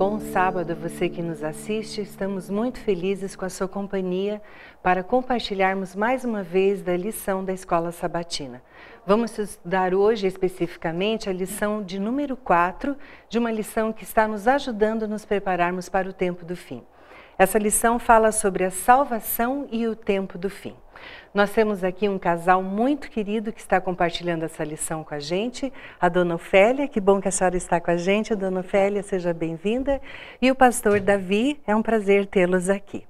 bom sábado a você que nos assiste. Estamos muito felizes com a sua companhia para compartilharmos mais uma vez da lição da Escola Sabatina. Vamos estudar hoje especificamente a lição de número 4, de uma lição que está nos ajudando a nos prepararmos para o tempo do fim. Essa lição fala sobre a salvação e o tempo do fim. Nós temos aqui um casal muito querido que está compartilhando essa lição com a gente, a Dona Ofélia. Que bom que a senhora está com a gente, Dona Ofélia, seja bem-vinda. E o pastor Davi, é um prazer tê-los aqui.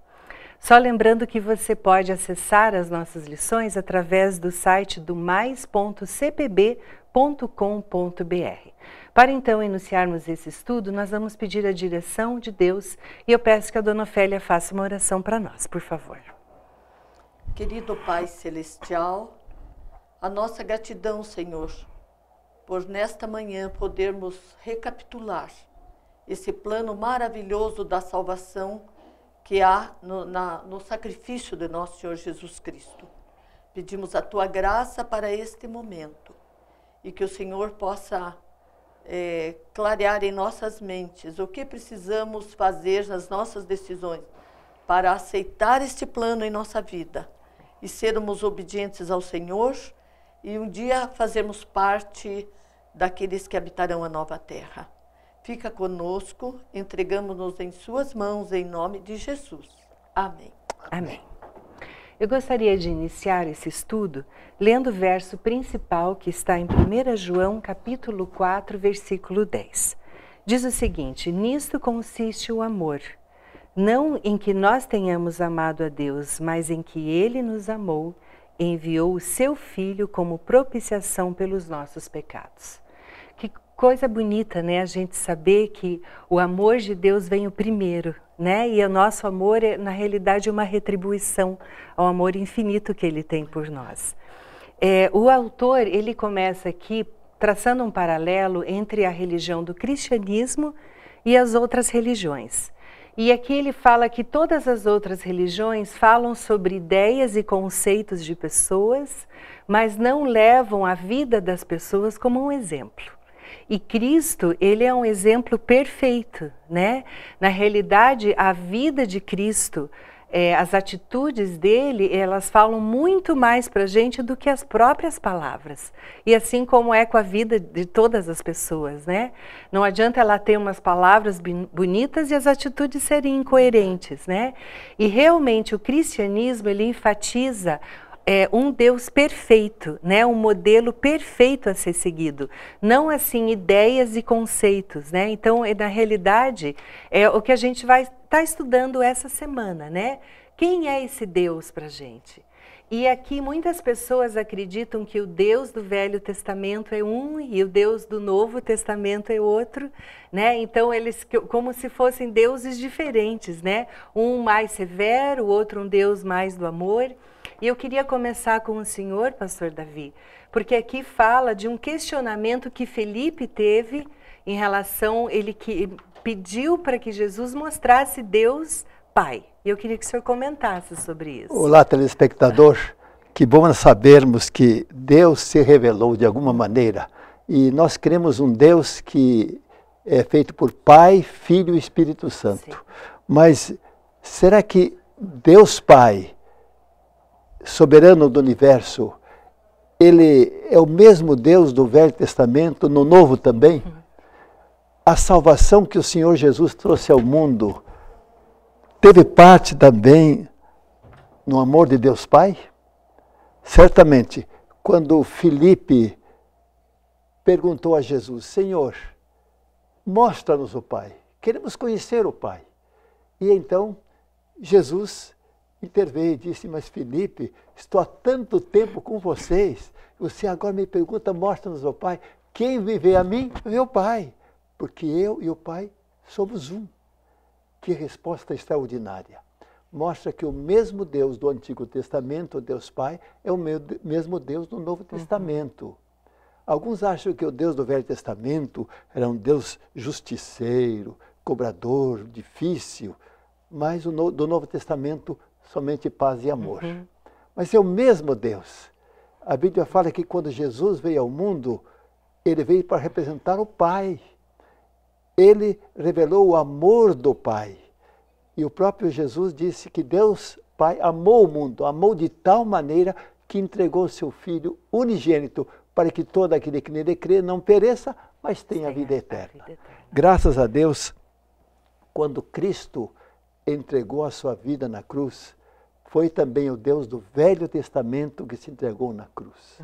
Só lembrando que você pode acessar as nossas lições através do site do mais.cpb.com.br. Para então iniciarmos esse estudo, nós vamos pedir a direção de Deus e eu peço que a Dona Ofélia faça uma oração para nós, por favor. Querido Pai Celestial, a nossa gratidão, Senhor, por nesta manhã podermos recapitular esse plano maravilhoso da salvação que há no sacrifício de nosso Senhor Jesus Cristo. Pedimos a Tua graça para este momento e que o Senhor possa clarear em nossas mentes o que precisamos fazer nas nossas decisões para aceitar este plano em nossa vida e sermos obedientes ao Senhor e um dia fazermos parte daqueles que habitarão a nova terra. Fica conosco, entregamos-nos em Suas mãos, em nome de Jesus. Amém. Amém. Eu gostaria de iniciar esse estudo lendo o verso principal que está em 1 João, capítulo 4, versículo 10. Diz o seguinte: nisto consiste o amor, não em que nós tenhamos amado a Deus, mas em que Ele nos amou e enviou o Seu Filho como propiciação pelos nossos pecados. Que coisa bonita, né? A gente saber que o amor de Deus vem o primeiro, né? E o nosso amor é, na realidade, uma retribuição ao amor infinito que Ele tem por nós. O autor, ele começa aqui traçando um paralelo entre a religião do cristianismo e as outras religiões. E aqui ele fala que todas as outras religiões falam sobre ideias e conceitos de pessoas, mas não levam a vida das pessoas como um exemplo. E Cristo, ele é um exemplo perfeito, né? Na realidade, a vida de Cristo, as atitudes dele, elas falam muito mais para a gente do que as próprias palavras. E assim como é com a vida de todas as pessoas, né? Não adianta ela ter umas palavras bonitas e as atitudes serem incoerentes, né? E realmente o cristianismo, ele enfatiza um Deus perfeito, né? Um modelo perfeito a ser seguido, não assim ideias e conceitos, né? Então, na realidade, é o que a gente vai estar estudando essa semana, né? Quem é esse Deus para a gente? E aqui muitas pessoas acreditam que o Deus do Velho Testamento é um e o Deus do Novo Testamento é outro, né? Então eles como se fossem deuses diferentes, né? Um mais severo, o outro um Deus mais do amor. E eu queria começar com o senhor, pastor Davi, porque aqui fala de um questionamento que Felipe teve em relação, ele que pediu para que Jesus mostrasse Deus Pai. E eu queria que o senhor comentasse sobre isso. Olá, telespectador. Que bom sabermos que Deus se revelou de alguma maneira. E nós queremos um Deus que é feito por Pai, Filho e Espírito Santo. Sim. Mas será que Deus Pai, soberano do universo, Ele é o mesmo Deus do Velho Testamento, no Novo também? A salvação que o Senhor Jesus trouxe ao mundo teve parte também no amor de Deus Pai? Certamente, quando Filipe perguntou a Jesus: Senhor, mostra-nos o Pai, queremos conhecer o Pai. E então Jesus interveio e disse: mas Filipe, estou há tanto tempo com vocês, você agora me pergunta, mostra-nos o Pai. Quem vê a mim, vê o Pai, porque eu e o Pai somos um. Que resposta extraordinária! Mostra que o mesmo Deus do Antigo Testamento, o Deus Pai, é o mesmo Deus do Novo Testamento. Alguns acham que o Deus do Velho Testamento era um Deus justiceiro, cobrador, difícil, mas do Novo Testamento somente paz e amor. Mas é o mesmo Deus. A Bíblia fala que quando Jesus veio ao mundo, ele veio para representar o Pai. ele revelou o amor do Pai. E o próprio Jesus disse que Deus Pai amou o mundo, amou de tal maneira que entregou seu Filho unigênito para que todo aquele que nele crê não pereça, mas tenha a vida eterna. Graças a Deus, quando Cristo entregou a sua vida na cruz, foi também o Deus do Velho Testamento que se entregou na cruz.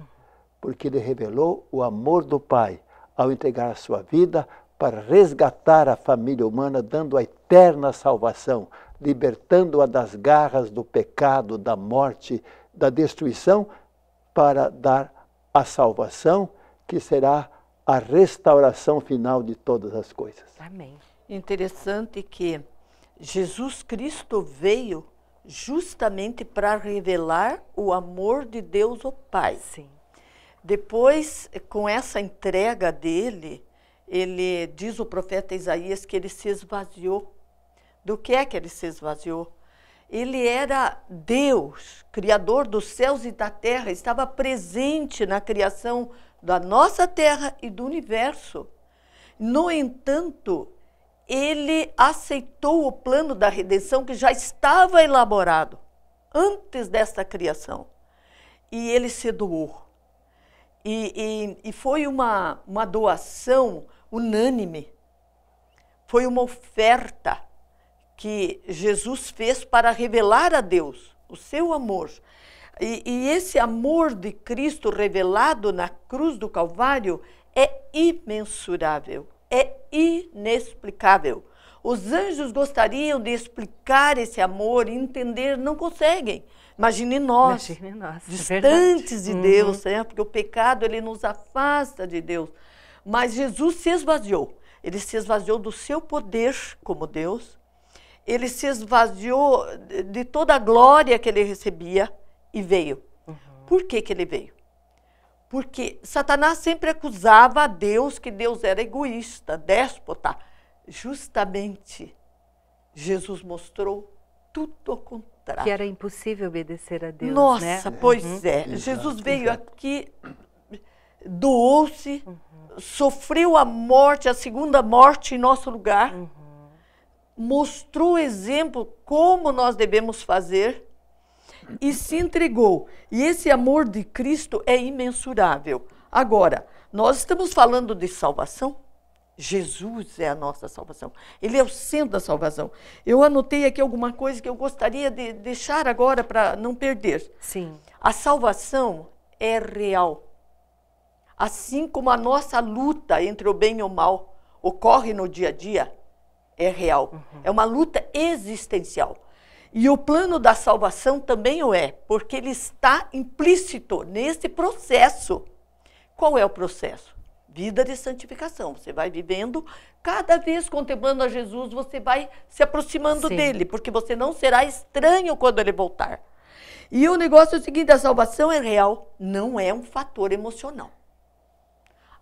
Porque ele revelou o amor do Pai ao entregar a sua vida para resgatar a família humana, dando a eterna salvação, libertando-a das garras do pecado, da morte, da destruição, para dar a salvação, que será a restauração final de todas as coisas. Amém. Interessante que Jesus Cristo veio justamente para revelar o amor de Deus o Pai. Sim. Depois, com essa entrega dele, ele diz o profeta Isaías que ele se esvaziou. Do que é que ele se esvaziou? Ele era Deus, Criador dos céus e da terra, estava presente na criação da nossa terra e do universo. No entanto, ele aceitou o plano da redenção que já estava elaborado antes desta criação. E ele se doou. E foi uma doação unânime. Foi uma oferta que Jesus fez para revelar a Deus o seu amor. E esse amor de Cristo revelado na cruz do Calvário é imensurável, é inexplicável. Os anjos gostariam de explicar esse amor e entender, não conseguem. Imagine nós, distantes de Deus, né? Porque o pecado ele nos afasta de Deus. Mas Jesus se esvaziou. Ele se esvaziou do seu poder como Deus. Ele se esvaziou de toda a glória que ele recebia e veio. Por que que ele veio? Porque Satanás sempre acusava a Deus que Deus era egoísta, déspota. Justamente, Jesus mostrou tudo ao contrário. Que era impossível obedecer a Deus, Nossa, né? pois é. Jesus veio aqui, doou-se, sofreu a morte, a segunda morte em nosso lugar, mostrou o exemplo como nós devemos fazer e se entregou. E esse amor de Cristo é imensurável. Agora, nós estamos falando de salvação. Jesus é a nossa salvação. Ele é o centro da salvação. Eu anotei aqui alguma coisa que eu gostaria de deixar agora para não perder. Sim. A salvação é real. Assim como a nossa luta entre o bem e o mal ocorre no dia a dia, é real. É uma luta existencial. E o plano da salvação também o é, porque ele está implícito nesse processo. Qual é o processo? Vida de santificação. Você vai vivendo, cada vez contemplando a Jesus, você vai se aproximando dele, porque você não será estranho quando ele voltar. E o negócio é o seguinte, a salvação é real, não é um fator emocional.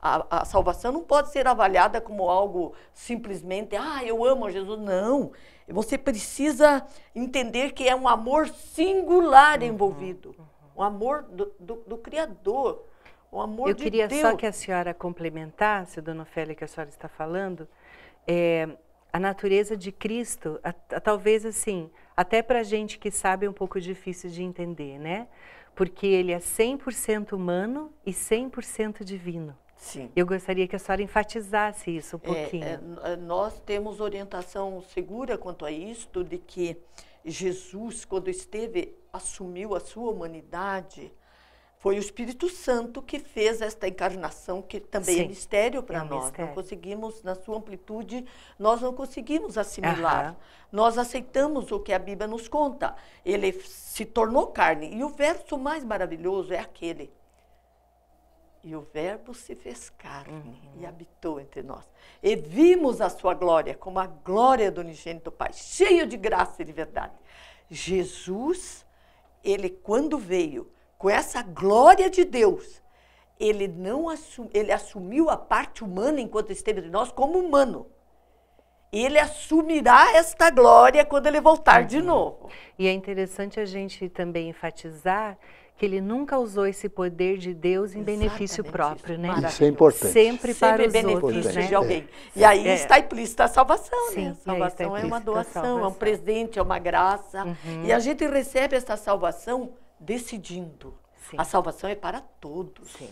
A salvação não pode ser avaliada como algo simplesmente, eu amo Jesus. Não, você precisa entender que é um amor singular envolvido, um amor do Criador. O amor Eu de queria Deus. só que a senhora complementasse, dona Ofélia, que a senhora está falando, a natureza de Cristo, talvez assim, até para a gente que sabe é um pouco difícil de entender, né? Porque ele é 100% humano e 100% divino. Sim. Eu gostaria que a senhora enfatizasse isso um pouquinho. Nós temos orientação segura quanto a isto, de que Jesus, quando assumiu a sua humanidade, foi o Espírito Santo que fez esta encarnação, que também é mistério para nós. Mistério. Não conseguimos, na sua amplitude, nós não conseguimos assimilar. Nós aceitamos o que a Bíblia nos conta. Ele se tornou carne. E o verso mais maravilhoso é aquele. E o verbo se fez carne e habitou entre nós. E vimos a sua glória, como a glória do unigênito Pai, cheio de graça e de verdade. Jesus, ele quando veio, com essa glória de Deus, ele assumiu a parte humana enquanto esteve entre nós como humano. ele assumirá esta glória quando ele voltar de novo. E é interessante a gente também enfatizar que ele nunca usou esse poder de Deus em benefício próprio, né? Isso é importante. Sempre para os benefício outros, né? de alguém. E aí está implícita a salvação, Sim, né? A salvação é uma doação, é um presente, é uma graça. E a gente recebe essa salvação decidindo. Sim. A salvação é para todos. Sim.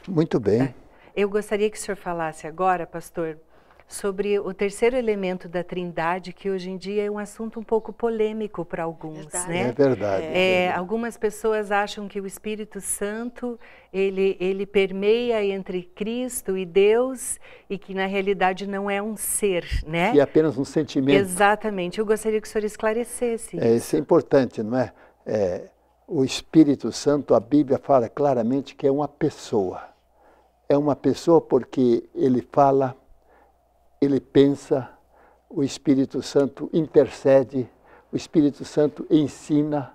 Muito bem. Eu gostaria que o senhor falasse agora, pastor, sobre o terceiro elemento da Trindade, que hoje em dia é um assunto um pouco polêmico para alguns, Verdade. né? É verdade. Algumas pessoas acham que o Espírito Santo, ele permeia entre Cristo e Deus e que na realidade não é um ser, né? Que é apenas um sentimento. Exatamente. Eu gostaria que o senhor esclarecesse Isso é importante, não é? O Espírito Santo, a Bíblia fala claramente que é uma pessoa. É uma pessoa porque ele fala, ele pensa, o Espírito Santo intercede, o Espírito Santo ensina,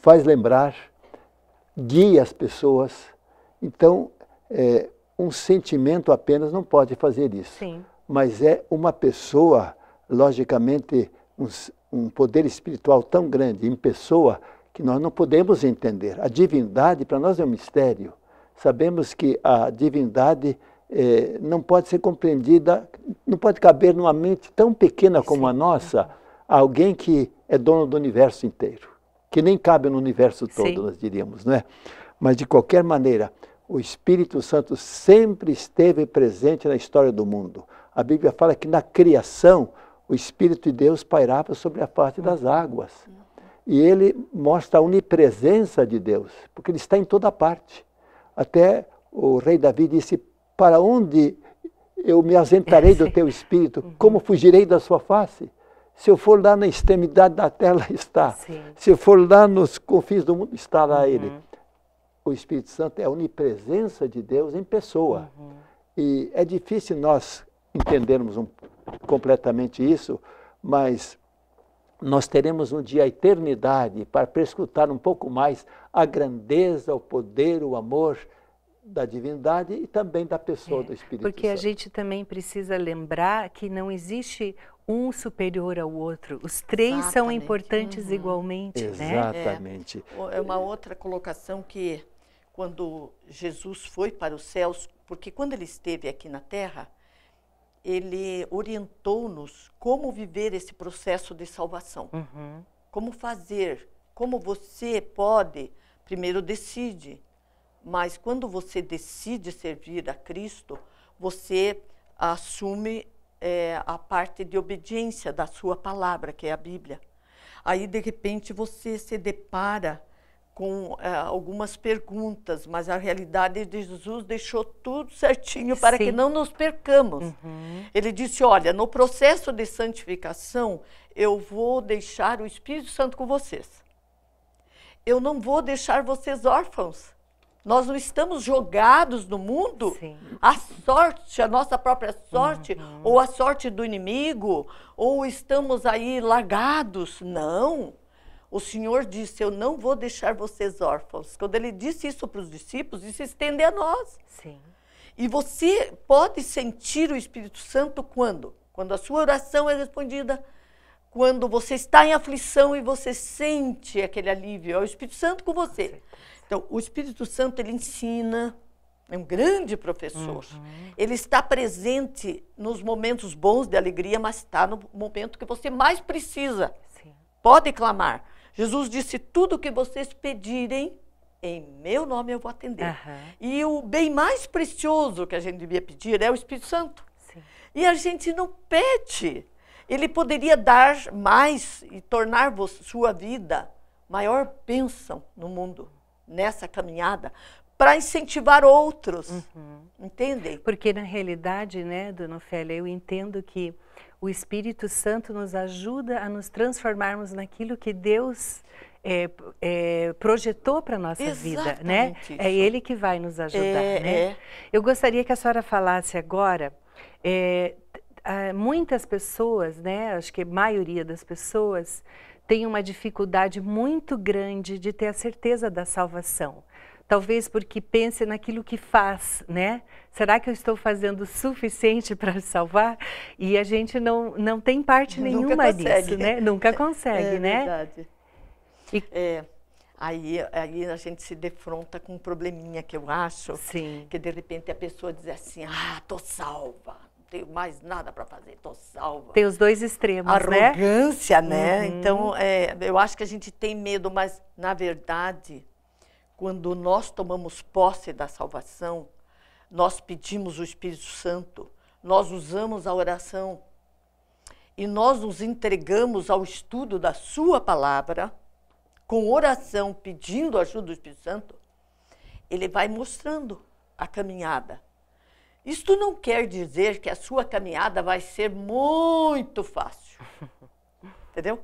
faz lembrar, guia as pessoas. Então, um sentimento apenas não pode fazer isso. Sim. Mas é uma pessoa, logicamente, um poder espiritual tão grande em pessoa que nós não podemos entender. A divindade para nós é um mistério. Sabemos que a divindade não pode ser compreendida, não pode caber numa mente tão pequena como a nossa, alguém que é dono do universo inteiro, que nem cabe no universo todo, nós diríamos, não é? Mas de qualquer maneira, o Espírito Santo sempre esteve presente na história do mundo. A Bíblia fala que na criação o Espírito de Deus pairava sobre a face das águas. E ele mostra a onipresença de Deus, porque ele está em toda parte. Até o rei Davi disse, para onde eu me ausentarei do teu Espírito? Como fugirei da sua face? Se eu for lá na extremidade da terra, lá está. Sim. Se eu for lá nos confins do mundo, está lá ele. O Espírito Santo é a onipresença de Deus em pessoa. E é difícil nós entendermos completamente isso, mas nós teremos um dia a eternidade para prescrutar um pouco mais a grandeza, o poder, o amor da divindade e também da pessoa do Espírito Santo. Porque a gente também precisa lembrar que não existe um superior ao outro. Os três são importantes igualmente, né? Exatamente. É uma outra colocação que quando Jesus foi para os céus, porque quando ele esteve aqui na terra, ele orientou-nos como viver esse processo de salvação. Como fazer, como você pode, primeiro decide, mas quando você decide servir a Cristo, você assume a parte de obediência da sua palavra, que é a Bíblia. Aí, de repente, você se depara com algumas perguntas, mas a realidade de Jesus deixou tudo certinho para que não nos percamos. Ele disse, olha, no processo de santificação, eu vou deixar o Espírito Santo com vocês. Eu não vou deixar vocês órfãos. Nós não estamos jogados no mundo, a sorte, a nossa própria sorte, ou a sorte do inimigo, ou estamos aí largados. Não. O Senhor disse, eu não vou deixar vocês órfãos. Quando ele disse isso para os discípulos, isso estende a nós. E você pode sentir o Espírito Santo quando? Quando a sua oração é respondida, quando você está em aflição e você sente aquele alívio, é o Espírito Santo com você. Então, o Espírito Santo, ele ensina, é um grande professor. Ele está presente nos momentos bons de alegria, mas está no momento que você mais precisa. Pode clamar. Jesus disse, tudo que vocês pedirem, em meu nome eu vou atender. E o bem mais precioso que a gente devia pedir é o Espírito Santo. E a gente não pede. Ele poderia dar mais e tornar sua vida maior bênção no mundo, nessa caminhada, para incentivar outros. Entendem? Porque na realidade, né, dona Ofélia, eu entendo que o Espírito Santo nos ajuda a nos transformarmos naquilo que Deus projetou para a nossa vida, né? Isso. É Ele que vai nos ajudar, né? Eu gostaria que a senhora falasse agora, muitas pessoas, né, acho que a maioria das pessoas, tem uma dificuldade muito grande de ter a certeza da salvação. talvez porque pense naquilo que faz, né? Será que eu estou fazendo o suficiente para salvar? E a gente não tem parte nenhuma disso, né? Nunca consegue, né? Verdade. Aí a gente se defronta com um probleminha que eu acho, Sim. que de repente a pessoa diz assim, tô salva, não tenho mais nada para fazer, tô salva. Tem os dois extremos, Arrogância, né? né? Então, eu acho que a gente tem medo, mas na verdade, quando nós tomamos posse da salvação, nós pedimos o Espírito Santo, nós usamos a oração e nós nos entregamos ao estudo da sua palavra, com oração, pedindo a ajuda do Espírito Santo, ele vai mostrando a caminhada. Isto não quer dizer que a sua caminhada vai ser muito fácil, entendeu?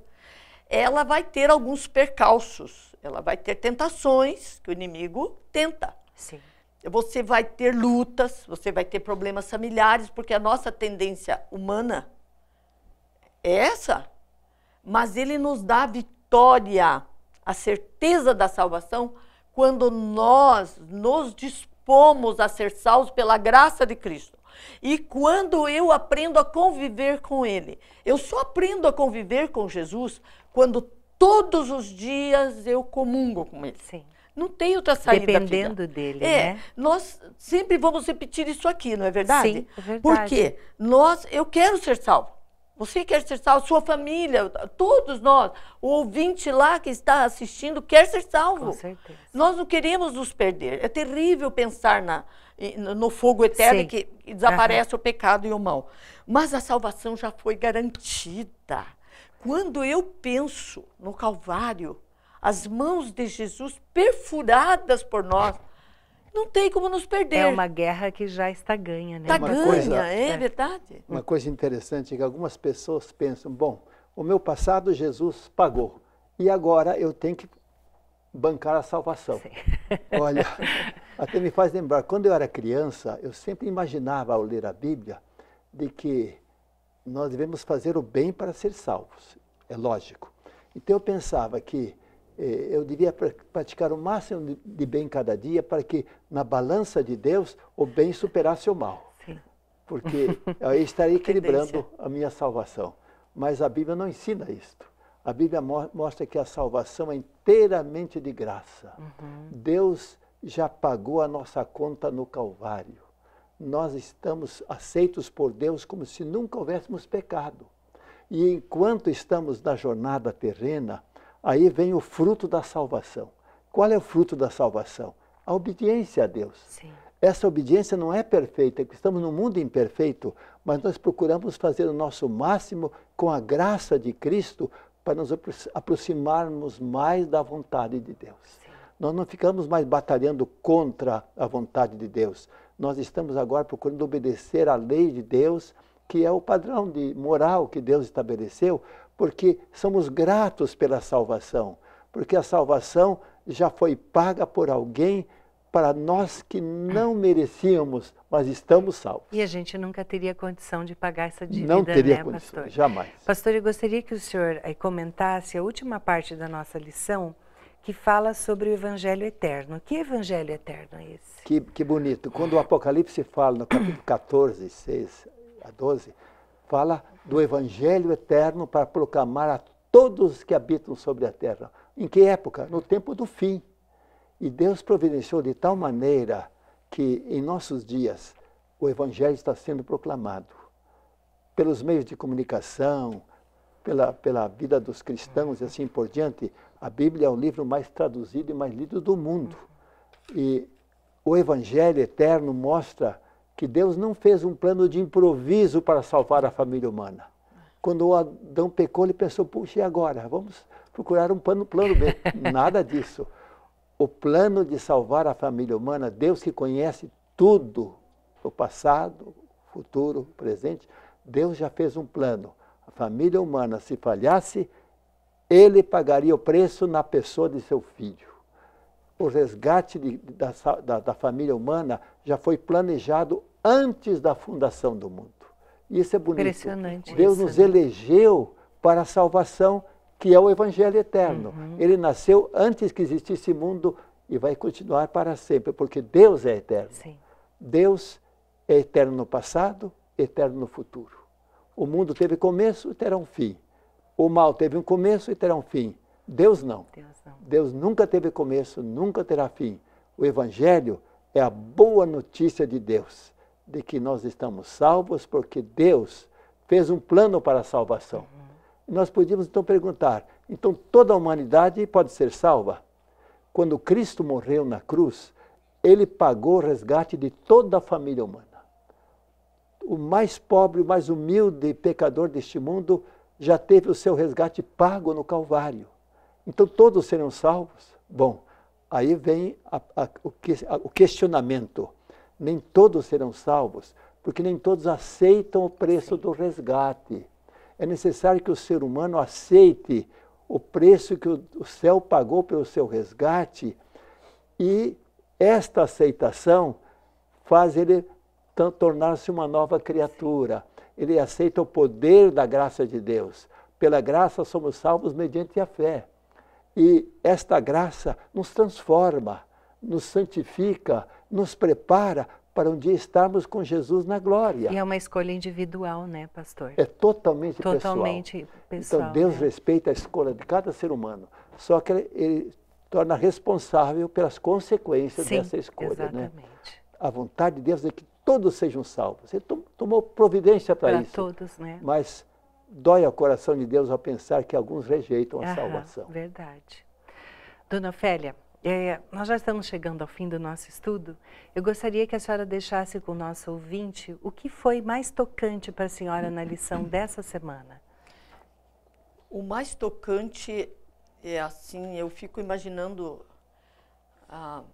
Ela vai ter alguns percalços, ela vai ter tentações que o inimigo tenta. Sim. Você vai ter lutas, você vai ter problemas familiares, porque a nossa tendência humana é essa, mas ele nos dá a vitória, a certeza da salvação, quando nós nos dispomos a ser salvos pela graça de Cristo. E quando eu aprendo a conviver com Ele. Eu só aprendo a conviver com Jesus quando todos os dias eu comungo com Ele. Sim. Não tem outra saída, dependendo dele, né? Nós sempre vamos repetir isso aqui, não é verdade? Sim, é verdade. Porque eu quero ser salvo. Você quer ser salvo, sua família, todos nós, o ouvinte lá que está assistindo quer ser salvo. Com certeza. Nós não queremos nos perder. É terrível pensar no fogo eterno que desaparece o pecado e o mal. Mas a salvação já foi garantida. Quando eu penso no Calvário, as mãos de Jesus perfuradas por nós, não tem como nos perder. É uma guerra que já está ganha, né? Está ganha, é verdade. Uma coisa interessante é que algumas pessoas pensam, bom, o meu passado Jesus pagou, e agora eu tenho que bancar a salvação. Sim. Olha, até me faz lembrar, quando eu era criança, eu sempre imaginava ao ler a Bíblia, de que nós devemos fazer o bem para ser salvos, é lógico. Então eu pensava que eu devia praticar o máximo de bem cada dia para que na balança de Deus o bem superasse o mal. Sim. Porque eu estaria equilibrando a minha salvação. Mas a Bíblia não ensina isto. A Bíblia mostra que a salvação é inteiramente de graça. Deus já pagou a nossa conta no Calvário. Nós estamos aceitos por Deus como se nunca houvéssemos pecado. E enquanto estamos na jornada terrena, aí vem o fruto da salvação. Qual é o fruto da salvação? A obediência a Deus. Sim. Essa obediência não é perfeita, porque estamos num mundo imperfeito, mas nós procuramos fazer o nosso máximo com a graça de Cristo para nos aproximarmos mais da vontade de Deus. Sim. Nós não ficamos mais batalhando contra a vontade de Deus. Nós estamos agora procurando obedecer à lei de Deus, que é o padrão de moral que Deus estabeleceu, porque somos gratos pela salvação, porque a salvação já foi paga por alguém para nós que não merecíamos, mas estamos salvos. E a gente nunca teria condição de pagar essa dívida, não teria né, condição, pastor? Jamais. Pastor, eu gostaria que o senhor comentasse a última parte da nossa lição, que fala sobre o Evangelho Eterno. Que Evangelho Eterno é esse? Que bonito. Quando o Apocalipse fala no capítulo 14, 6 a 12, fala do Evangelho Eterno para proclamar a todos que habitam sobre a terra. Em que época? No tempo do fim. E Deus providenciou de tal maneira que em nossos dias o Evangelho está sendo proclamado. Pelos meios de comunicação, pela vida dos cristãos e assim por diante, a Bíblia é o livro mais traduzido e mais lido do mundo. E o Evangelho Eterno mostra que Deus não fez um plano de improviso para salvar a família humana. Quando o Adão pecou, ele pensou, puxa, e agora? Vamos procurar um plano B. Nada disso. O plano de salvar a família humana, Deus que conhece tudo, o passado, o futuro, o presente, Deus já fez um plano. A família humana, se falhasse, Ele pagaria o preço na pessoa de seu filho. O resgate da família humana já foi planejado antes da fundação do mundo. Isso é bonito. Impressionante. Deus nos elegeu para a salvação, que é o Evangelho Eterno. Ele nasceu antes que existisse mundo e vai continuar para sempre, porque Deus é eterno. Sim. Deus é eterno no passado, eterno no futuro. O mundo teve começo e terá um fim. O mal teve um começo e terá um fim. Deus não. Deus nunca teve começo, nunca terá fim. O Evangelho é a boa notícia de Deus, de que nós estamos salvos porque Deus fez um plano para a salvação. Nós podíamos então perguntar, então toda a humanidade pode ser salva? Quando Cristo morreu na cruz, Ele pagou o resgate de toda a família humana. O mais pobre, o mais humilde pecador deste mundo já teve o seu resgate pago no Calvário. Então todos serão salvos? Bom, aí vem o questionamento. Nem todos serão salvos, porque nem todos aceitam o preço do resgate. É necessário que o ser humano aceite o preço que o céu pagou pelo seu resgate, e esta aceitação faz ele tornar-se uma nova criatura. Ele aceita o poder da graça de Deus. Pela graça somos salvos mediante a fé. E esta graça nos transforma, nos santifica, nos prepara para um dia estarmos com Jesus na glória. E é uma escolha individual, né, pastor? É totalmente pessoal. Totalmente pessoal. Então Deus respeita a escolha de cada ser humano, só que ele torna responsável pelas consequências dessa escolha. Exatamente. Né? A vontade de Deus é que todos sejam salvos. Ele tomou providência para isso. Para todos, né? Mas dói ao coração de Deus ao pensar que alguns rejeitam a salvação. Verdade. Dona Ofélia, nós já estamos chegando ao fim do nosso estudo. Eu gostaria que a senhora deixasse com o nosso ouvinte o que foi mais tocante para a senhora na lição dessa semana. O mais tocante é assim, eu fico imaginando,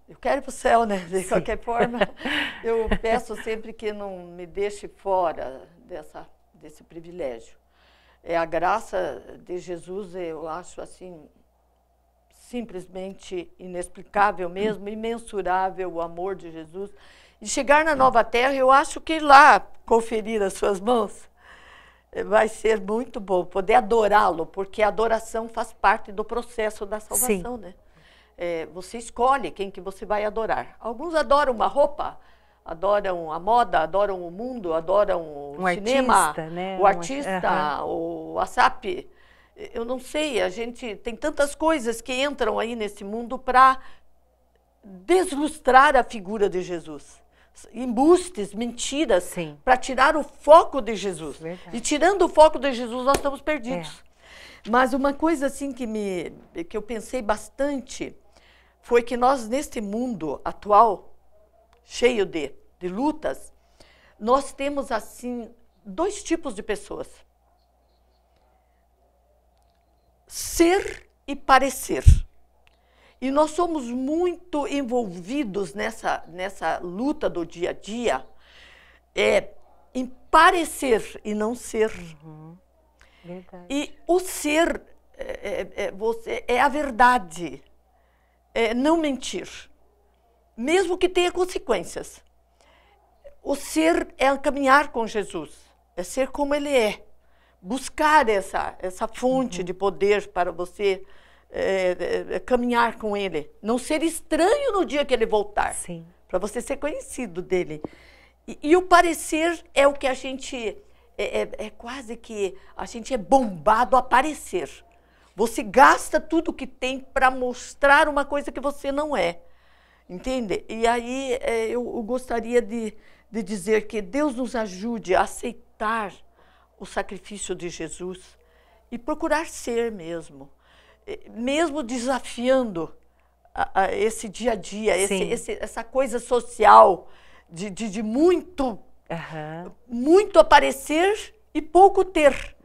eu quero ir para o céu, né? De qualquer forma, eu peço sempre que não me deixe fora desse privilégio. A graça de Jesus, eu acho assim, simplesmente inexplicável mesmo, imensurável o amor de Jesus. E chegar na nova terra, eu acho que lá conferir as suas mãos vai ser muito bom, poder adorá-lo, porque a adoração faz parte do processo da salvação, né? Você escolhe quem que você vai adorar. Alguns adoram uma roupa, adoram a moda, adoram o mundo, adoram o cinema, artista, né? O artista, o WhatsApp. Eu não sei, a gente tem tantas coisas que entram aí nesse mundo para deslustrar a figura de Jesus. Embustes, mentiras, para tirar o foco de Jesus. Verdade. E tirando o foco de Jesus, nós estamos perdidos. Mas uma coisa assim que eu pensei bastante foi que nós, neste mundo atual, cheio de lutas, nós temos assim 2 tipos de pessoas. Ser e parecer. E nós somos muito envolvidos nessa luta do dia a dia, em parecer e não ser. Verdade. E o ser é a verdade, não mentir, mesmo que tenha consequências. O ser é caminhar com Jesus, é ser como Ele é, buscar essa fonte de poder para você caminhar com Ele, não ser estranho no dia que Ele voltar, para você ser conhecido dEle. E o parecer é o que a gente, quase que a gente é bombado a parecer. Você gasta tudo que tem para mostrar uma coisa que você não é, entende? E aí eu gostaria de dizer que Deus nos ajude a aceitar o sacrifício de Jesus e procurar ser mesmo desafiando esse dia a dia, essa coisa social de muito aparecer e pouco ter.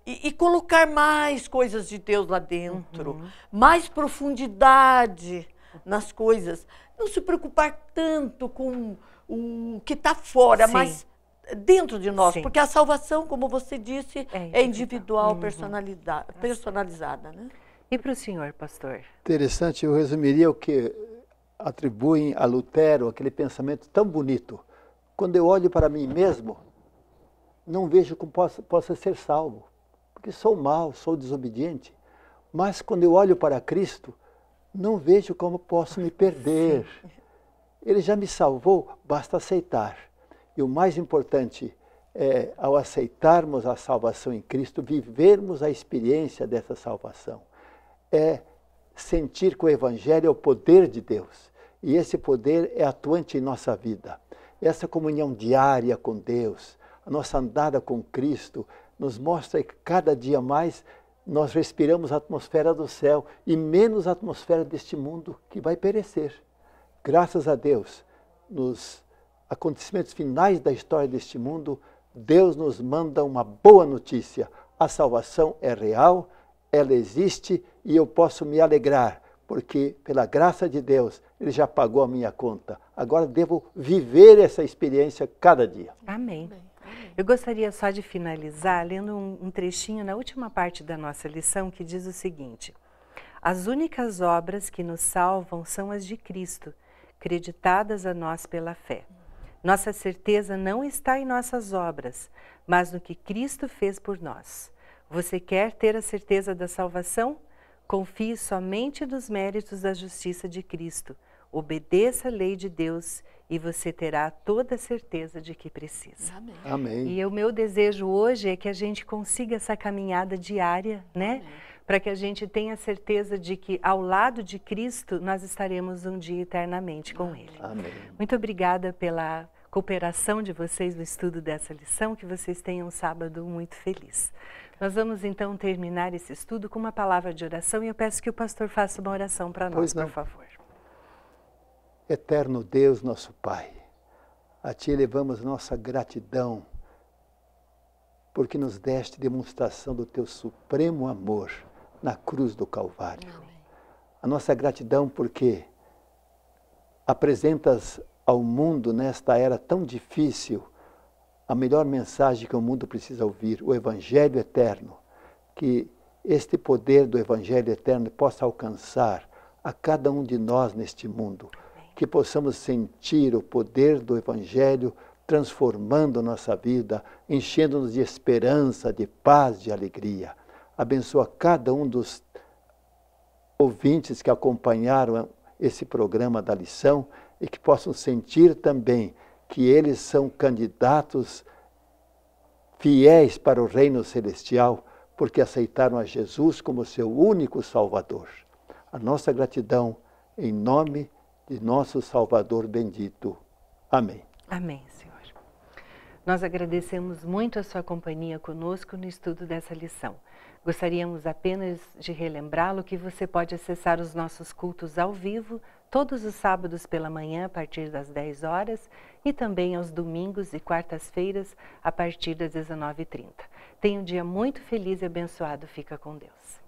E colocar mais coisas de Deus lá dentro, mais profundidade nas coisas. Não se preocupar tanto com o que está fora, mas dentro de nós. Porque a salvação, como você disse, é individual, personalizada. Né? E para o senhor, pastor? Interessante, eu resumiria o que atribuem a Lutero, aquele pensamento tão bonito. Quando eu olho para mim mesmo, não vejo como possa ser salvo, porque sou mau, sou desobediente. Mas quando eu olho para Cristo, não vejo como posso me perder. Ele já me salvou, basta aceitar. E o mais importante é, ao aceitarmos a salvação em Cristo, vivermos a experiência dessa salvação. É sentir que o Evangelho é o poder de Deus. E esse poder é atuante em nossa vida. Essa comunhão diária com Deus, a nossa andada com Cristo, nos mostra que cada dia mais nós respiramos a atmosfera do céu e menos a atmosfera deste mundo que vai perecer. Graças a Deus, nos acontecimentos finais da história deste mundo, Deus nos manda uma boa notícia. A salvação é real, ela existe e eu posso me alegrar, porque pela graça de Deus, Ele já pagou a minha conta. Agora devo viver essa experiência cada dia. Amém. Eu gostaria só de finalizar lendo um trechinho na última parte da nossa lição que diz o seguinte: as únicas obras que nos salvam são as de Cristo, creditadas a nós pela fé. Nossa certeza não está em nossas obras, mas no que Cristo fez por nós. Você quer ter a certeza da salvação? Confie somente nos méritos da justiça de Cristo. Obedeça a lei de Deus e você terá toda a certeza de que precisa. Amém. Amém. E o meu desejo hoje é que a gente consiga essa caminhada diária, né? Para que a gente tenha certeza de que ao lado de Cristo nós estaremos um dia eternamente com Ele. Amém. Muito obrigada pela cooperação de vocês no estudo dessa lição, que vocês tenham um sábado muito feliz. Nós vamos então terminar esse estudo com uma palavra de oração e eu peço que o pastor faça uma oração para nós, por favor. Eterno Deus, nosso Pai, a Ti elevamos nossa gratidão, porque nos deste demonstração do Teu supremo amor na cruz do Calvário. A nossa gratidão porque apresentas ao mundo, nesta era tão difícil, a melhor mensagem que o mundo precisa ouvir, o Evangelho eterno. Que este poder do Evangelho eterno possa alcançar a cada um de nós neste mundo. Que possamos sentir o poder do Evangelho transformando nossa vida, enchendo-nos de esperança, de paz, de alegria. Abençoa cada um dos ouvintes que acompanharam esse programa da lição e que possam sentir também que eles são candidatos fiéis para o reino celestial, porque aceitaram a Jesus como seu único Salvador. A nossa gratidão em nome de nosso Salvador bendito. Amém. Amém, Senhor. Nós agradecemos muito a sua companhia conosco no estudo dessa lição. Gostaríamos apenas de relembrá-lo que você pode acessar os nossos cultos ao vivo todos os sábados pela manhã a partir das 10 horas e também aos domingos e quartas-feiras a partir das 19h30. Tenha um dia muito feliz e abençoado. Fica com Deus.